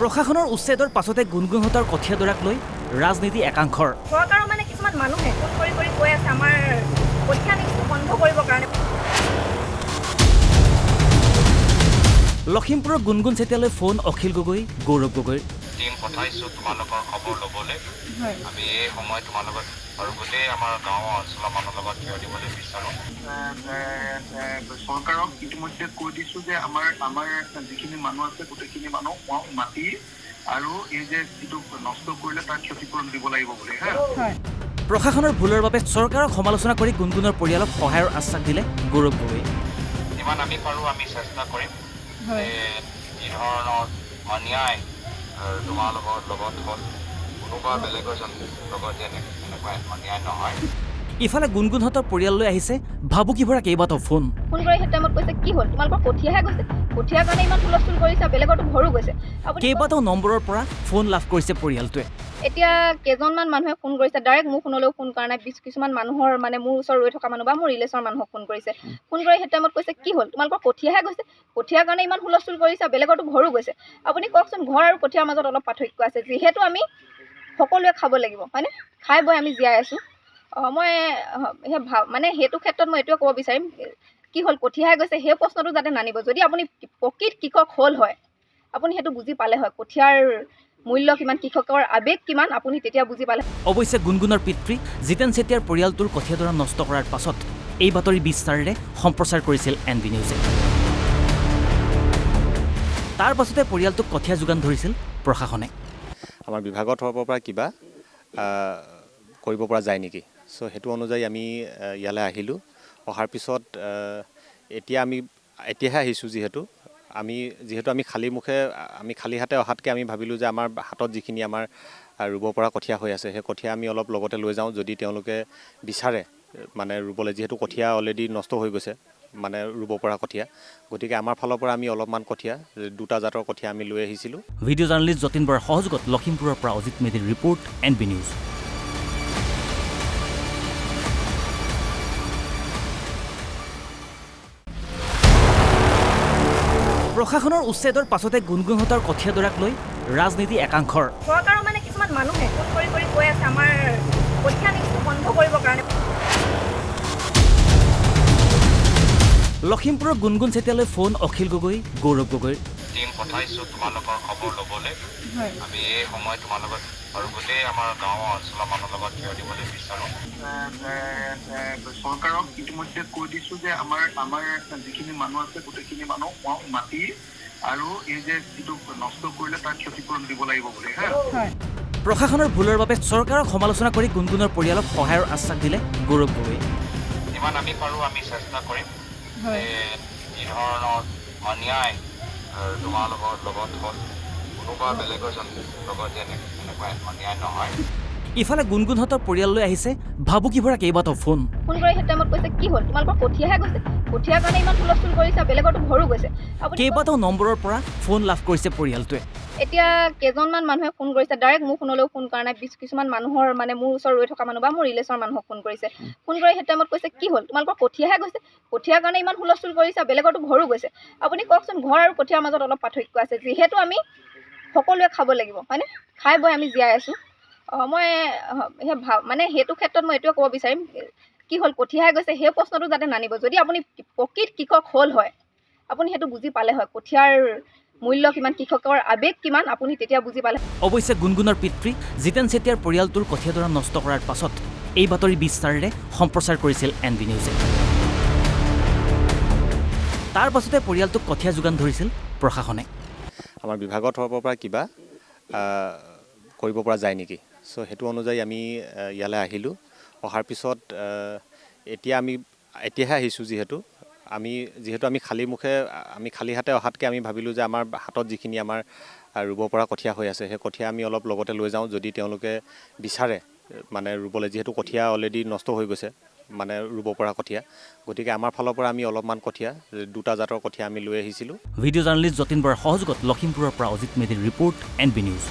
প্ৰশাসনৰ উচ্ছেদৰ পাছতে গুণগুণহঁতৰ কঠীয়াদৰাক লৈ ৰাজনীতি একাংশৰ চৰকাৰৰ মানে কিছুমান মানুহে ফোন কৰি কৈ আছে আমাৰ কঠীয়া নিচু বন্ধ কৰিবৰ কাৰণে। লখিমপুৰৰ গুণগুণ চেতিয়ালৈ ফোন অখিল গগৈ, গৌৰৱ গগৈৰ। টিম পঠাইছোঁ তোমালোকৰ খবৰ ল'বলৈ। আমি এই সময় তোমালোকৰ আৰু গোটেই আমাৰ গাঁৱৰ অঞ্চলৰ মানুহৰ লগত থিয় দিবলৈ বিচাৰোঁ। চৰকাৰক ইতিমধ্যে কৈ দিছোঁ যে আমাৰ যিখিনি মানুহ আছে গোটেইখিনি মানুহ মাতি আৰু এই যে যিটো নষ্ট কৰিলে তাৰ ক্ষতিপূৰণ দিব লাগিব বুলি। প্ৰশাসনৰ ভুলৰ বাবে চৰকাৰক সমালোচনা কৰি গুণগুণৰ পৰিয়ালক সহায়ৰ আশ্বাস দিলে গৌৰৱ গগৈ। যিমান আমি পাৰোঁ আমি চেষ্টা কৰিম যি ধৰণৰ অন্যায় তোমালোকৰ লগত হ'ল কোনোবা বেলেগৰ লগত যেন এনেকুৱা অন্যায় নহয়। ইফালে গুণগুণহঁতৰ পৰিয়াললৈ আহিছে ভাবুকি ভৰা কেইবাটাও ফোন কৰি সেই টাইমত কৈছে কি হ'ল তোমালোকৰ কঠীয়াহে গৈছে, কঠীয়াৰ কাৰণে ইমান হুলস্থুল কৰিছা, বেলেগৰতো ঘৰো গৈছে। কেইবাটাও নম্বৰৰ পৰা ফোন লাভ কৰিছে পৰিয়ালটোৱে। এতিয়া কেইজনমান মানুহে ফোন কৰিছে, ডাইৰেক্ট মোৰ ফোনলৈও ফোন কৰা নাই, কিছুমান মানুহৰ মানে মোৰ ওচৰত ৰৈ থকা মানুহ বা মোৰ ৰিলেশ্যনৰ মানুহক ফোন কৰিছে। ফোন কৰি সেই টাইমত কৈছে কি হ'ল তোমালোকৰ কঠীয়াহে গৈছে, কঠীয়াৰ কাৰণে ইমান হুলস্থুল কৰিছা, বেলেগৰতো ঘৰো গৈছে। আপুনি কওকচোন ঘৰ আৰু কঠীয়াৰ মাজত অলপ পাৰ্থক্য আছে, যিহেতু আমি সকলোৱে খাব লাগিব হয়নে, খাই বৈ আমি জীয়াই আছোঁ। মই মানে সেইটো ক্ষেত্ৰত মই এইটোৱে ক'ব বিচাৰিম কি হ'ল কঠীয়াহে গৈছে সেই প্ৰশ্নটো যাতে নানিব। যদি আপুনি প্ৰকৃত কৃষক হ'ল হয় আপুনি সেইটো বুজি পালে হয়, কঠীয়াৰ মূল্য কিমান, কৃষকৰ আৱেগ কিমান আপুনি তেতিয়া বুজি পালে। অৱশ্যে গুণগুণৰ পিতৃ জিতেন চেতিয়াৰ পৰিয়ালটোৰ কঠীয়াদৰা নষ্ট কৰাৰ পাছত এই বাতৰি বিস্তাৰেৰে সম্প্ৰচাৰ কৰিছিল NB নিউজে। তাৰ পাছতে পৰিয়ালটোক কঠীয়া যোগান ধৰিছিল প্ৰশাসনে। আমাৰ বিভাগৰ তৰফৰ পৰা কিবা কৰিব পৰা যায় নেকি, চ' সেইটো অনুযায়ী আমি ইয়ালৈ আহিলোঁ। অহাৰ পিছত এতিয়াহে আহিছোঁ যিহেতু আমি খালী হাতে অহাতকৈ আমি ভাবিলোঁ যে আমাৰ হাতত যিখিনি আমাৰ ৰুব পৰা কঠীয়া হৈ আছে সেই কঠীয়া আমি অলপ লগতে লৈ যাওঁ, যদি তেওঁলোকে বিচাৰে মানে ৰুবলৈ, যিহেতু কঠীয়া অলৰেডি নষ্ট হৈ গৈছে মানে ৰুব পৰা কঠীয়া, গতিকে আমাৰ ফালৰ পৰা আমি অলপমান কঠীয়া 2টা জাতৰ কঠীয়া আমি লৈ আহিছিলোঁ। ভিডিঅ' জাৰ্নেলিষ্ট যতীন বৰাৰ সহযোগত লখিমপুৰৰ পৰা অজিত মেধিৰ ৰিপৰ্ট NB নিউজ। প্ৰশাসনৰ উচ্ছেদৰ পাছতে গুণগুণহঁতৰ কঠীয়াদৰাক লৈ ৰাজনীতি একাংশৰ চৰকাৰৰ মানে কিছুমান মানুহে ফোন কৰি কৈ আছে আমাৰ কঠীয়া নিচু বন্ধ কৰিবৰ কাৰণে। লখিমপুৰৰ গুণগুণ চেতিয়ালৈ ফোন অখিল গগৈ, গৌৰৱ গগৈৰ। টিম পঠাইছোঁ তোমালোকৰ খবৰ ল'বলৈ। আমি এই সময় তোমালোকৰ আৰু গোটেই আমাৰ গাঁৱৰ অঞ্চলৰ মানুহৰ লগত থিয় দিবলৈ বিচাৰোঁ। চৰকাৰক ইতিমধ্যে কৈ দিছোঁ যে আমাৰ যিখিনি মানুহ আছে গোটেইখিনি মানুহ মাতি আৰু এই যে যিটো নষ্ট কৰিলে তাৰ ক্ষতিপূৰণ দিব লাগিব বুলি। প্ৰশাসনৰ ভুলৰ বাবে চৰকাৰক সমালোচনা কৰি গুণগুণৰ পৰিয়ালক সহায়ৰ আশ্বাস দিলে গৌৰৱ গগৈ। যিমান আমি পাৰোঁ আমি চেষ্টা কৰিম যি ধৰণৰ অন্যায় তোমালোকৰ লগত হ'ল কোনোবা বেলেগৰ লগত যেন এনেকুৱা অন্যায় নহয়। ইফালে গুণগুণহঁতৰ পৰিয়াললৈ আহিছে ভাবুকি ভৰা কেইবাটাও ফোন কৰি সেই টাইমত কৈছে কি হ'ল তোমালোকৰ কঠীয়াহে গৈছে, কঠীয়াৰ কাৰণে ইমান হুলস্থুল কৰিছা, বেলেগৰতো ঘৰো গৈছে। কেইবাটাও নম্বৰৰ পৰা ফোন লাভ কৰিছে পৰিয়ালটোৱে। এতিয়া কেইজনমান মানুহে ফোন কৰিছে, ডাইৰেক্ট মোৰ ফোনলৈও ফোন কৰা নাই, কিছুমান মানুহৰ মানে মোৰ ওচৰত ৰৈ থকা মানুহ বা মোৰ ৰিলেশ্যনৰ মানুহক ফোন কৰিছে। ফোন কৰি সেই টাইমত কৈছে কি হ'ল তোমালোকৰ কঠীয়াহে গৈছে, কঠীয়াৰ কাৰণে ইমান হুলস্থুল কৰিছা, বেলেগৰতো ঘৰো গৈছে। আপুনি কওকচোন ঘৰ আৰু কঠীয়াৰ মাজত অলপ পাৰ্থক্য আছে, যিহেতু আমি সকলোৱে খাব লাগিব হয়নে, খাই বৈ আমি জীয়াই আছোঁ। মই মানে সেইটো ক্ষেত্ৰত মই এইটোৱে ক'ব বিচাৰিম কি হ'ল কঠীয়াহে গৈছে সেই প্ৰশ্নটো যাতে নানিব। যদি আপুনি প্ৰকৃত কৃষক হ'ল হয় আপুনি সেইটো বুজি পালে হয়, কঠীয়াৰ মূল্য কিমান, কৃষকৰ আৱেগ কিমান আপুনি তেতিয়া বুজি পালে। অৱশ্যে গুণগুণৰ পিতৃ জিতেন চেতিয়াৰ পৰিয়ালটোৰ কঠীয়াদৰা নষ্ট কৰাৰ পাছত এই বাতৰি বিস্তাৰেৰে সম্প্ৰচাৰ কৰিছিল NB নিউজে। তাৰ পাছতে পৰিয়ালটোক কঠীয়া যোগান ধৰিছিল প্ৰশাসনে। আমাৰ বিভাগৰ তৰফৰ পৰা কিবা কৰিব পৰা যায় নেকি, চ' সেইটো অনুযায়ী আমি ইয়ালৈ আহিলোঁ। অহাৰ পিছত এতিয়াহে আহিছোঁ যিহেতু আমি খালী হাতে অহাতকৈ আমি ভাবিলোঁ যে আমাৰ হাতত যিখিনি আমাৰ ৰুব পৰা কঠীয়া হৈ আছে সেই কঠীয়া আমি অলপ লগতে লৈ যাওঁ, যদি তেওঁলোকে বিচাৰে মানে ৰুবলৈ, যিহেতু কঠীয়া অলৰেডি নষ্ট হৈ গৈছে মানে ৰুব পৰা কঠীয়া, গতিকে আমাৰ ফালৰ পৰা আমি অলপমান কঠীয়া 2টা জাতৰ কঠীয়া আমি লৈ আহিছিলোঁ। ভিডিঅ' জাৰ্নেলিষ্ট যতীন বৰাৰ সহযোগত লখিমপুৰৰ পৰা অজিত মেধিৰ ৰিপৰ্ট NB নিউজ।